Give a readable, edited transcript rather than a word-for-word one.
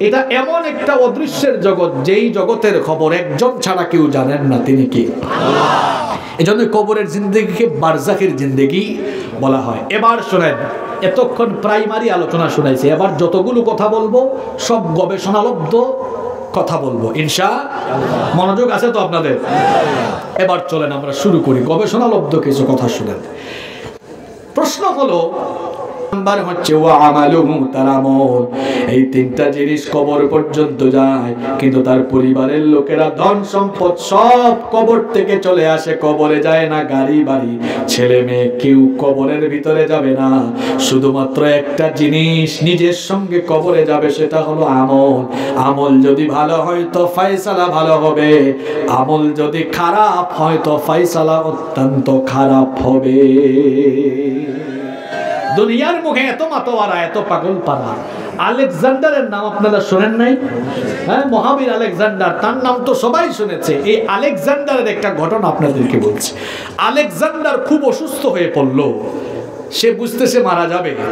এটা এমন একটা অদৃশ্যের জগৎ, যেই জগতের খবর একজন ছাড়া কেউ জানেন না, তিনি কি আল্লাহ। এজন্য কবরের জিন্দেগিকে বারজাখের জিন্দেগি বলা হয়। এবার শোনেন, এতক্ষণ প্রাইমারি আলোচনা শুনাইছে, এবার যতগুলো কথা বলবো সব গবেষণালব্ধ কথা বলবো ইনশাআল্লাহ। মনোযোগ আছে তো আপনাদের? এবার চলেন আমরা শুরু করি, গবেষণালব্ধ কিছু কথা শুনেন। প্রশ্ন হলো, নাম্বার হচ্ছে ওয়া আমালুহু, তার আমল। এই তিনটা জিনিস কবর পর্যন্ত যায়, কিন্তু তার পরিবারের লোকেরা ধন সম্পদ সব কবর থেকে চলে আসে, কবরে যায় না। গাড়ি বাড়ি ছেলে মেয়ে কেউ কবরের ভিতরে যাবে না, শুধুমাত্র একটা জিনিস নিজের সঙ্গে কবরে যাবে, সেটা হলো আমল। আমল যদি ভালো হয় তো ফয়সালা ভালো হবে, আমল যদি খারাপ হয় তো ফয়সালা অত্যন্ত খারাপ হবে। দুনিয়ার মুখে এত মাতোয়ারা, এত পাগল পারা। আলেকজান্ডারের নাম আপনারা শোনেন নাই? হ্যাঁ, মহাবীর আলেকজান্ডার, তার নাম তো সবাই শুনেছে। এই আলেকজান্ডারের একটা ঘটনা আপনাদেরকে বলছি। আলেকজান্ডার খুব অসুস্থ হয়ে পড়লো, সে বুঝতেছে মারা যাবে।